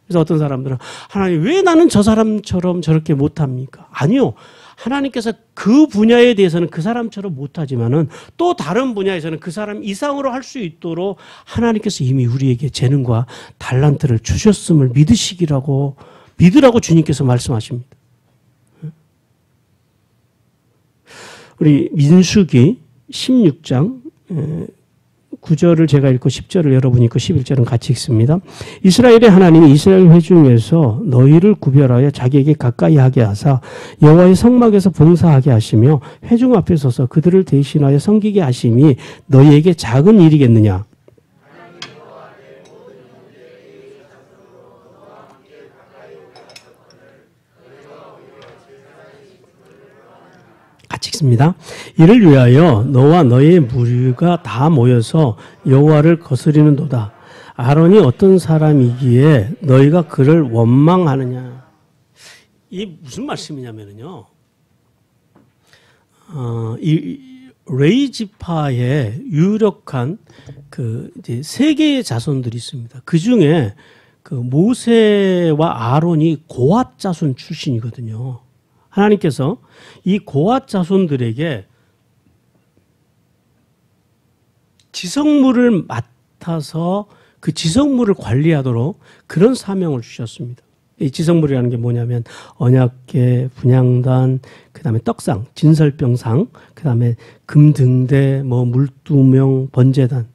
Speaker 1: 그래서 어떤 사람들은 하나님 왜 나는 저 사람처럼 저렇게 못합니까? 아니요. 하나님께서 그 분야에 대해서는 그 사람처럼 못하지만은 또 다른 분야에서는 그 사람 이상으로 할 수 있도록 하나님께서 이미 우리에게 재능과 달란트를 주셨음을 믿으라고 주님께서 말씀하십니다. 우리 민수기 16장 9절을 제가 읽고 10절을 여러분이 읽고 11절은 같이 읽습니다. 이스라엘의 하나님이 이스라엘 회중에서 너희를 구별하여 자기에게 가까이 하게 하사 여호와의 성막에서 봉사하게 하시며 회중 앞에 서서 그들을 대신하여 섬기게 하심이 너희에게 작은 일이겠느냐. 같이 읽습니다. 이를 위하여 너와 너의 무리가 다 모여서 여호와를 거스리는도다. 아론이 어떤 사람이기에 너희가 그를 원망하느냐. 이게 무슨 말씀이냐면요. 이 레위 지파의 유력한 그 이제 세 개의 자손들이 있습니다. 그 중에 그 모세와 아론이 고핫 자손 출신이거든요. 하나님께서 이 고핫 자손들에게 지성물을 맡아서 그 지성물을 관리하도록 그런 사명을 주셨습니다. 이 지성물이라는 게 뭐냐면 언약궤, 분향단, 그다음에 떡상, 진설병상, 그다음에 금등대, 뭐 물두명, 번제단.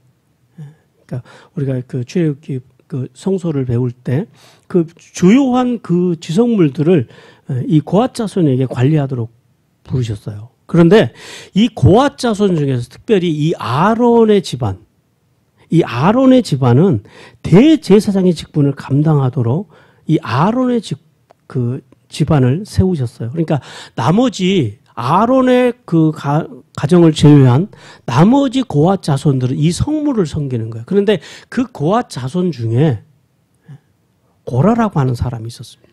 Speaker 1: 그러니까 우리가 그 출애굽기 그 성소를 배울 때 그 주요한 그 지성물들을 이 고핫 자손에게 관리하도록 부르셨어요. 그런데 이 고핫 자손 중에서 특별히 이 아론의 집안은 대제사장의 직분을 감당하도록 이 아론의 집안을 세우셨어요. 그러니까 나머지 아론의 그 가정을 제외한 나머지 고핫 자손들은 이 성물을 섬기는 거예요. 그런데 그 고핫 자손 중에 고라라고 하는 사람이 있었습니다.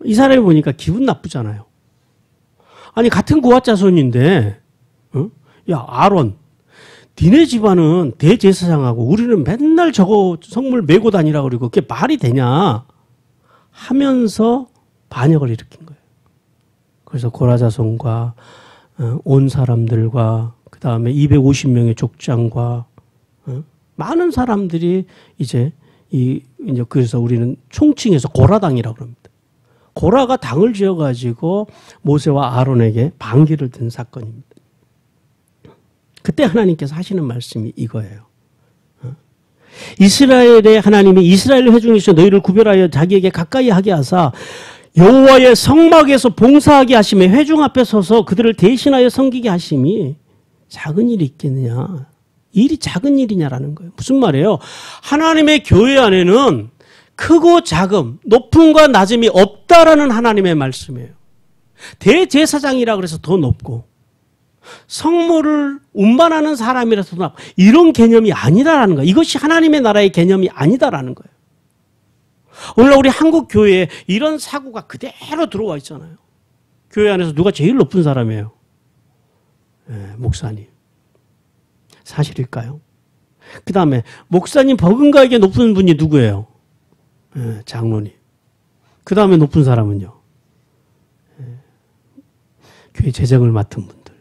Speaker 1: 이 사람이 보니까 기분 나쁘잖아요. 아니 같은 고핫 자손인데 야 아론 니네 집안은 대제사장하고 우리는 맨날 저거 성물 메고 다니라고 그러고 그게 말이 되냐 하면서 반역을 일으킨 거예요. 그래서 고라 자손과 온 사람들과 그 다음에 250명의 족장과 많은 사람들이 이제 그래서 우리는 총칭해서 고라당이라고 합니다. 고라가 당을 지어가지고 모세와 아론에게 반기를 든 사건입니다. 그때 하나님께서 하시는 말씀이 이거예요. 이스라엘의 하나님이 이스라엘 회중에서 너희를 구별하여 자기에게 가까이 하게 하사 여호와의 성막에서 봉사하게 하시며 회중 앞에 서서 그들을 대신하여 섬기게 하심이 작은 일이 있겠느냐. 일이 작은 일이냐라는 거예요. 무슨 말이에요? 하나님의 교회 안에는 크고 작음, 높음과 낮음이 없다라는 하나님의 말씀이에요. 대제사장이라 그래서 더 높고 성물을 운반하는 사람이라서 더 높고 이런 개념이 아니다라는 거예요. 이것이 하나님의 나라의 개념이 아니다라는 거예요. 오늘날 우리 한국 교회에 이런 사고가 그대로 들어와 있잖아요. 교회 안에서 누가 제일 높은 사람이에요? 네, 목사님. 사실일까요? 그 다음에 목사님 버금가에게 높은 분이 누구예요? 네, 장로님. 그 다음에 높은 사람은요? 네, 교회 재정을 맡은 분들.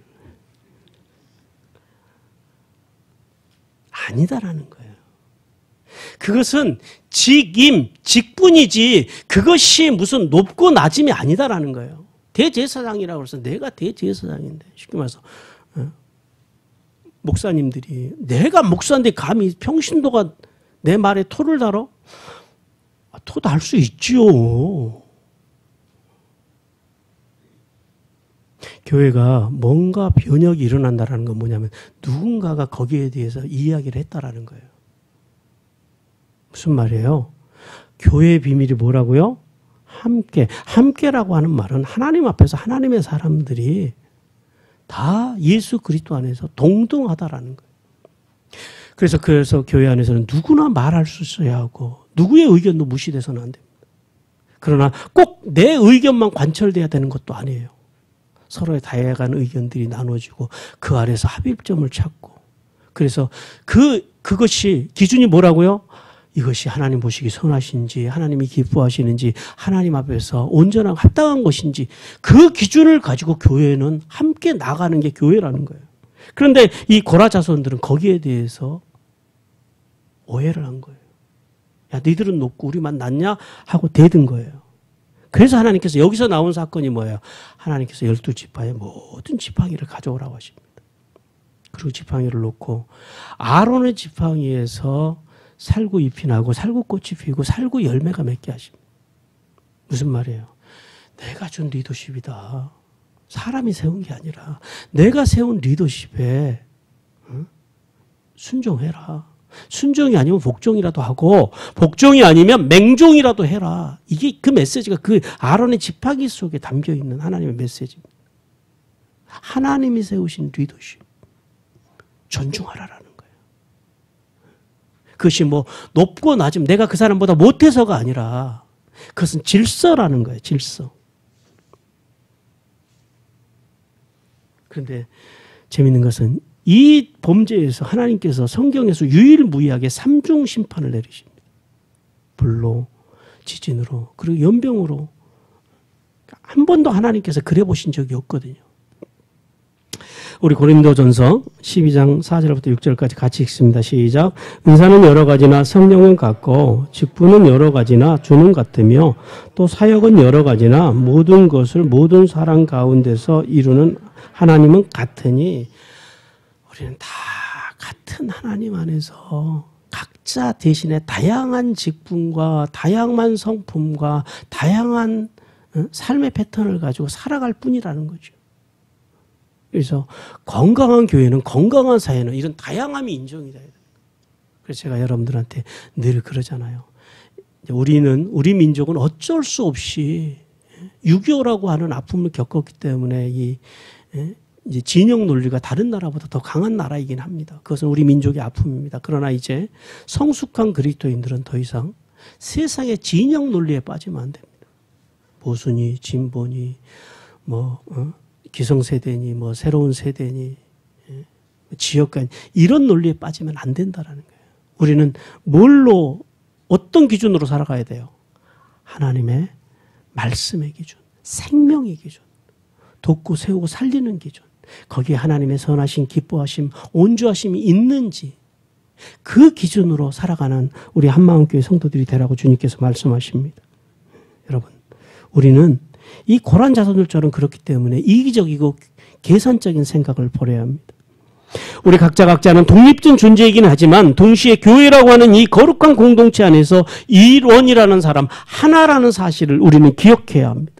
Speaker 1: 아니다라는 거예요. 그것은 직분이지 그것이 무슨 높고 낮음이 아니다라는 거예요. 대제사장이라고 해서 내가 대제사장인데 쉽게 말해서 목사님들이 내가 목사인데 감히 평신도가 내 말에 토를 달어? 저도 할 수 있지요. 교회가 뭔가 변혁이 일어난다는 건 뭐냐면 누군가가 거기에 대해서 이야기를 했다라는 거예요. 무슨 말이에요? 교회의 비밀이 뭐라고요? 함께. 함께라고 하는 말은 하나님 앞에서 하나님의 사람들이 다 예수 그리스도 안에서 동등하다라는 거예요. 그래서 교회 안에서는 누구나 말할 수 있어야 하고 누구의 의견도 무시돼서는 안 됩니다. 그러나 꼭 내 의견만 관철돼야 되는 것도 아니에요. 서로의 다양한 의견들이 나눠지고 그 아래서 합의점을 찾고 그래서 그것이 기준이 뭐라고요? 이것이 하나님 보시기 선하신지 하나님이 기뻐하시는지 하나님 앞에서 온전하고 합당한 것인지 그 기준을 가지고 교회는 함께 나가는 게 교회라는 거예요. 그런데 이 고라 자손들은 거기에 대해서 오해를 한 거예요. 야, 너희들은 높고 우리만 낮냐? 하고 대든 거예요. 그래서 하나님께서 여기서 나온 사건이 뭐예요? 하나님께서 12지파의 모든 지팡이를 가져오라고 하십니다. 그리고 지팡이를 놓고 아론의 지팡이에서 살구 잎이 나고 살구꽃이 피고 살구 열매가 맺게 하십니다. 무슨 말이에요? 내가 준 리더십이다. 사람이 세운 게 아니라 내가 세운 리더십에 순종해라. 순종이 아니면 복종이라도 하고 복종이 아니면 맹종이라도 해라. 이게 그 메시지가 그 아론의 지팡이 속에 담겨있는 하나님의 메시지입니다. 하나님이 세우신 리더십. 존중하라라는 거예요. 그것이 뭐 높고 낮음 내가 그 사람보다 못해서가 아니라 그것은 질서라는 거예요. 질서. 그런데 재밌는 것은 이 범죄에서 하나님께서 성경에서 유일무이하게 삼중 심판을 내리십니다. 불로, 지진으로, 그리고 연병으로. 한 번도 하나님께서 그래 보신 적이 없거든요. 우리 고린도전서 12장 4절부터 6절까지 같이 읽습니다. 시작. 은사는 여러 가지나 성령은 같고 직분은 여러 가지나 주는 같으며 또 사역은 여러 가지나 모든 것을 모든 사람 가운데서 이루는 하나님은 같으니 우리는 다 같은 하나님 안에서 각자 대신에 다양한 직분과 다양한 성품과 다양한 삶의 패턴을 가지고 살아갈 뿐이라는 거죠. 그래서 건강한 교회는 건강한 사회는 이런 다양함이 인정이 돼야 돼요. 그래서 제가 여러분들한테 늘 그러잖아요. 우리 민족은 어쩔 수 없이 6.25라고 하는 아픔을 겪었기 때문에 이제 진영 논리가 다른 나라보다 더 강한 나라이긴 합니다. 그것은 우리 민족의 아픔입니다. 그러나 이제 성숙한 그리스도인들은 더 이상 세상의 진영 논리에 빠지면 안 됩니다. 보수니 진보니 기성세대니 새로운 세대니 지역간 이런 논리에 빠지면 안 된다라는 거예요. 우리는 뭘로 어떤 기준으로 살아가야 돼요? 하나님의 말씀의 기준, 생명의 기준, 돕고 세우고 살리는 기준. 거기에 하나님의 선하심, 기뻐하심, 온주하심이 있는지 그 기준으로 살아가는 우리 한마음교회 성도들이 되라고 주님께서 말씀하십니다. 여러분, 우리는 이 고란 자손들처럼 그렇기 때문에 이기적이고 계산적인 생각을 버려야 합니다. 우리 각자는 독립된 존재이긴 하지만 동시에 교회라고 하는 이 거룩한 공동체 안에서 일원이라는 사람, 하나라는 사실을 우리는 기억해야 합니다.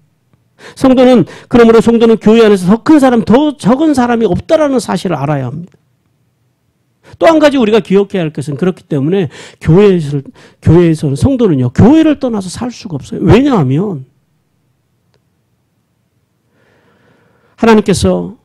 Speaker 1: 그러므로 성도는 교회 안에서 더 큰 사람, 더 적은 사람이 없다라는 사실을 알아야 합니다. 또 한 가지 우리가 기억해야 할 것은 그렇기 때문에 교회에서는 성도는요, 교회를 떠나서 살 수가 없어요. 왜냐하면 하나님께서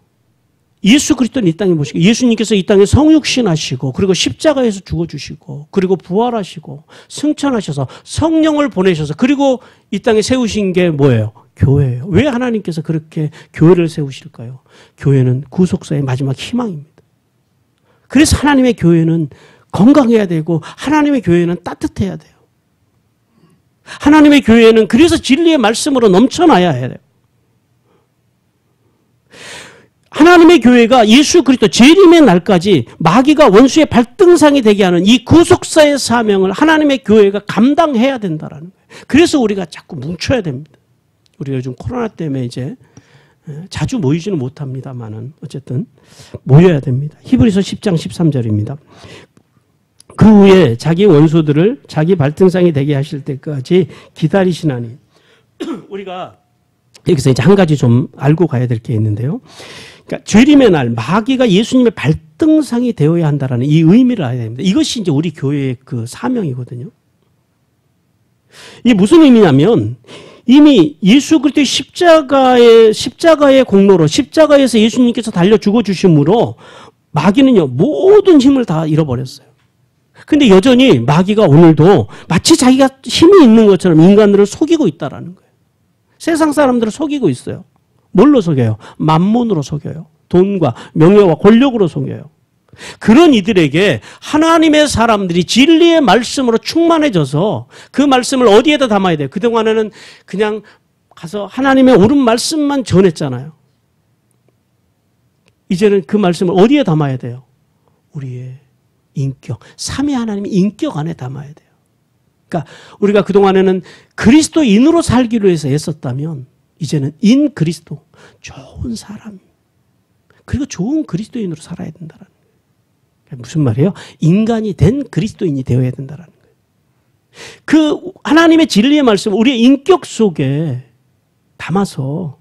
Speaker 1: 예수 그리스도는 이 땅에 모시고 예수님께서 이 땅에 성육신하시고 그리고 십자가에서 죽어주시고 그리고 부활하시고 승천하셔서 성령을 보내셔서 그리고 이 땅에 세우신 게 뭐예요? 교회예요. 왜 하나님께서 그렇게 교회를 세우실까요? 교회는 구속사의 마지막 희망입니다. 그래서 하나님의 교회는 건강해야 되고 하나님의 교회는 따뜻해야 돼요. 하나님의 교회는 그래서 진리의 말씀으로 넘쳐나야 해요. 하나님의 교회가 예수 그리스도 재림의 날까지 마귀가 원수의 발등상이 되게 하는 이 구속사의 사명을 하나님의 교회가 감당해야 된다라는 거예요. 그래서 우리가 자꾸 뭉쳐야 됩니다. 우리가 요즘 코로나 때문에 이제 자주 모이지는 못합니다만은 어쨌든 모여야 됩니다. 히브리서 10장 13절입니다. 그 후에 자기 원수들을 자기 발등상이 되게 하실 때까지 기다리시나니. 우리가 여기서 이제 한 가지 좀 알고 가야 될 게 있는데요. 그러니까 재림의 날 마귀가 예수님의 발등상이 되어야 한다라는 이 의미를 알아야 됩니다. 이것이 이제 우리 교회의 그 사명이거든요. 이게 무슨 의미냐면 이미 예수 그리스도의 십자가의 공로로 십자가에서 예수님께서 달려 죽어 주심으로 마귀는요 모든 힘을 다 잃어버렸어요. 근데 여전히 마귀가 오늘도 마치 자기가 힘이 있는 것처럼 인간들을 속이고 있다라는 거예요. 세상 사람들을 속이고 있어요. 뭘로 속여요? 만몬으로 속여요. 돈과 명예와 권력으로 속여요. 그런 이들에게 하나님의 사람들이 진리의 말씀으로 충만해져서 그 말씀을 어디에다 담아야 돼요? 그동안에는 그냥 가서 하나님의 옳은 말씀만 전했잖아요. 이제는 그 말씀을 어디에 담아야 돼요? 우리의 인격, 삼위 하나님의 인격 안에 담아야 돼요. 그러니까 우리가 그동안에는 그리스도인으로 살기로 해서 애썼다면 이제는 인 그리스도, 좋은 사람, 그리고 좋은 그리스도인으로 살아야 된다는 거예요. 무슨 말이에요? 인간이 된 그리스도인이 되어야 된다는 거예요. 그 하나님의 진리의 말씀 우리의 인격 속에 담아서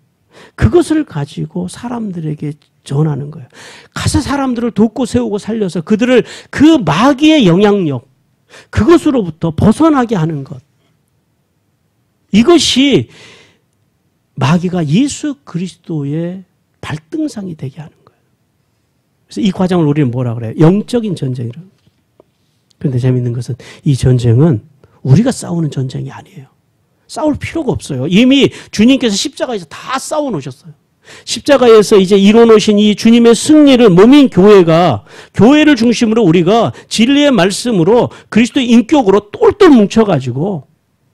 Speaker 1: 그것을 가지고 사람들에게 전하는 거예요. 가서 사람들을 돕고 세우고 살려서 그들을 그 마귀의 영향력, 그것으로부터 벗어나게 하는 것. 이것이 마귀가 예수 그리스도의 발등상이 되게 하는 거예요. 그래서 이 과정을 우리는 뭐라 그래요? 영적인 전쟁이라고. 그런데 재미있는 것은 이 전쟁은 우리가 싸우는 전쟁이 아니에요. 싸울 필요가 없어요. 이미 주님께서 십자가에서 다 싸워 놓으셨어요. 십자가에서 이제 이뤄 놓으신 이 주님의 승리를 몸인 교회가, 교회를 중심으로 우리가 진리의 말씀으로 그리스도의 인격으로 똘똘 뭉쳐가지고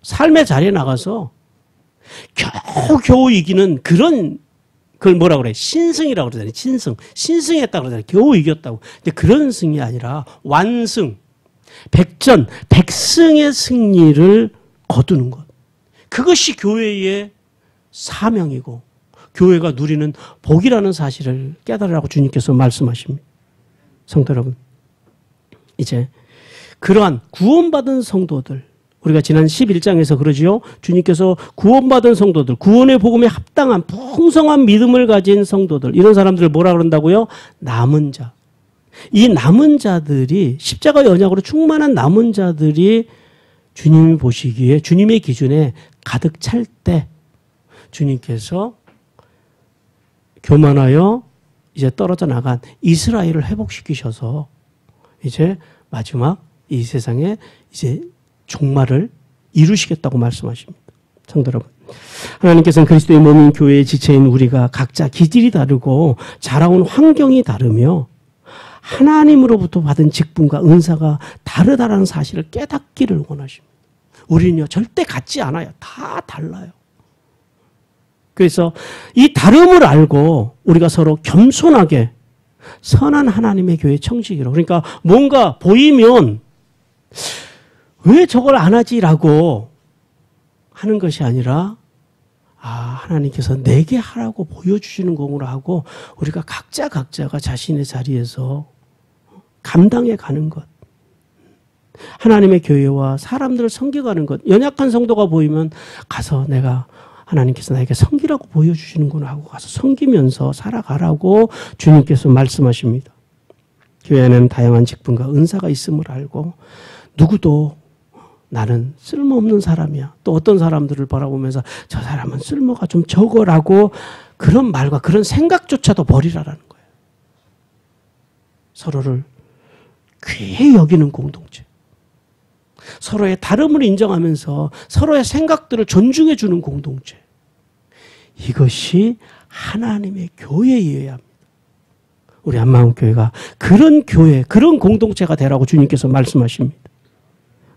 Speaker 1: 삶의 자리에 나가서 겨우 이기는 그런, 그걸 뭐라 그래? 신승이라고 그러잖아요. 신승했다고 그러잖아요. 겨우 이겼다고. 근데 그런 승이 아니라 완승, 백전, 백승의 승리를 거두는 것. 그것이 교회의 사명이고 교회가 누리는 복이라는 사실을 깨달으라고 주님께서 말씀하십니다. 성도 여러분, 이제 그러한 구원받은 성도들, 우리가 지난 11장에서 그러지요. 주님께서 구원받은 성도들, 구원의 복음에 합당한 풍성한 믿음을 가진 성도들, 이런 사람들을 뭐라 그런다고요? 남은 자. 이 남은 자들이, 십자가의 언약으로 충만한 남은 자들이 주님이 보시기에, 주님의 기준에 가득 찰 때 주님께서 교만하여 이제 떨어져 나간 이스라엘을 회복시키셔서 이제 마지막 이 세상에 이제 종말을 이루시겠다고 말씀하십니다. 성도 여러분, 하나님께서는 그리스도의 몸인 교회의 지체인 우리가 각자 기질이 다르고 자라온 환경이 다르며 하나님으로부터 받은 직분과 은사가 다르다라는 사실을 깨닫기를 원하십니다. 우리는요 절대 같지 않아요. 다 달라요. 그래서 이 다름을 알고 우리가 서로 겸손하게 선한 하나님의 교회 청지기로, 그러니까 뭔가 보이면 왜 저걸 안 하지라고 하는 것이 아니라 하나님께서 내게 하라고 보여주시는 거구나 하고 우리가 각자가 자신의 자리에서 감당해 가는 것. 하나님의 교회와 사람들을 섬겨가는 것. 연약한 성도가 보이면 가서 내가 하나님께서 나에게 섬기라고 보여주시는구나 하고 가서 섬기면서 살아가라고 주님께서 말씀하십니다. 교회에는 다양한 직분과 은사가 있음을 알고 누구도 나는 쓸모없는 사람이야. 또 어떤 사람들을 바라보면서 저 사람은 쓸모가 좀 적어라고 그런 말과 그런 생각조차도 버리라라는 거예요. 서로를 귀히 여기는 공동체. 서로의 다름을 인정하면서 서로의 생각들을 존중해 주는 공동체. 이것이 하나님의 교회여야 합니다. 우리 한마음교회가 그런 교회, 그런 공동체가 되라고 주님께서 말씀하십니다.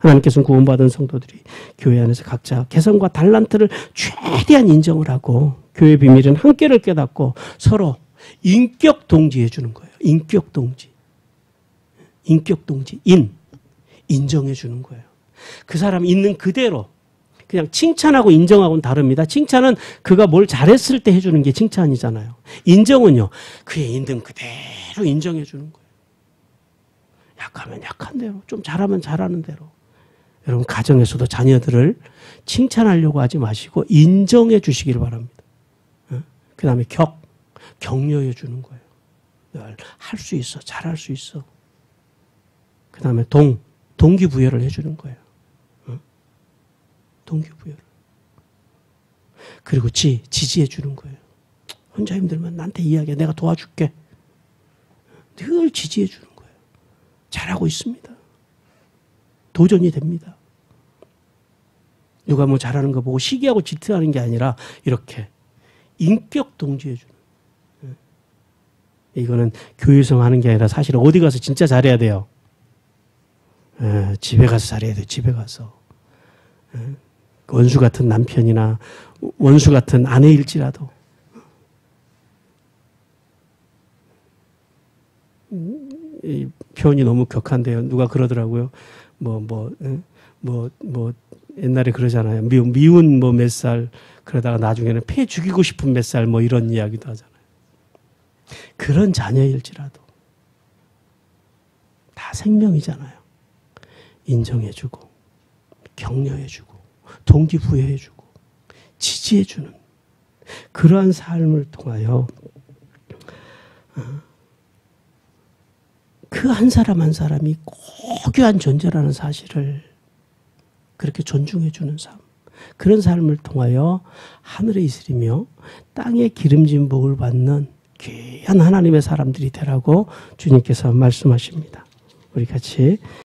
Speaker 1: 하나님께서는 구원받은 성도들이 교회 안에서 각자 개성과 달란트를 최대한 인정을 하고 교회 비밀은 함께를 깨닫고 서로 인격 동지해 주는 거예요. 인격 동지. 인정해 주는 거예요. 그 사람이 있는 그대로 그냥 칭찬하고 인정하고는 다릅니다. 칭찬은 그가 뭘 잘했을 때 해주는 게 칭찬이잖아요. 인정은요, 그의 있는 그대로 인정해 주는 거예요. 약하면 약한 대로, 좀 잘하면 잘하는 대로. 여러분 가정에서도 자녀들을 칭찬하려고 하지 마시고 인정해 주시기를 바랍니다. 그 다음에 격려해 주는 거예요. 할 수 있어. 잘할 수 있어. 그 다음에 동기부여를 해 주는 거예요. 동기부여를. 그리고 지지해 주는 거예요. 혼자 힘들면 나한테 이야기해. 내가 도와줄게. 늘 지지해 주는 거예요. 잘하고 있습니다. 도전이 됩니다. 누가 뭐 잘하는 거 보고 시기하고 질투하는 게 아니라 이렇게 인격 동지해 주는. 이거는 교회에서 하는 게 아니라 사실 어디 가서 진짜 잘해야 돼요. 집에 가서 잘해야 돼요. 집에 가서. 원수 같은 남편이나 원수 같은 아내일지라도 이 표현이 너무 격한데요. 누가 그러더라고요. 옛날에 그러잖아요. 미운 뭐 몇 살 그러다가 나중에는 패 죽이고 싶은 몇 살 뭐 이런 이야기도 하잖아요. 그런 자녀일지라도 다 생명이잖아요. 인정해주고 격려해주고 동기부여해주고 지지해주는 그러한 삶을 통하여 그 한 사람 한 사람이 고귀한 존재라는 사실을 그렇게 존중해주는 삶, 그런 삶을 통하여 하늘에 있으리며 땅에 기름진 복을 받는 귀한 하나님의 사람들이 되라고 주님께서 말씀하십니다. 우리 같이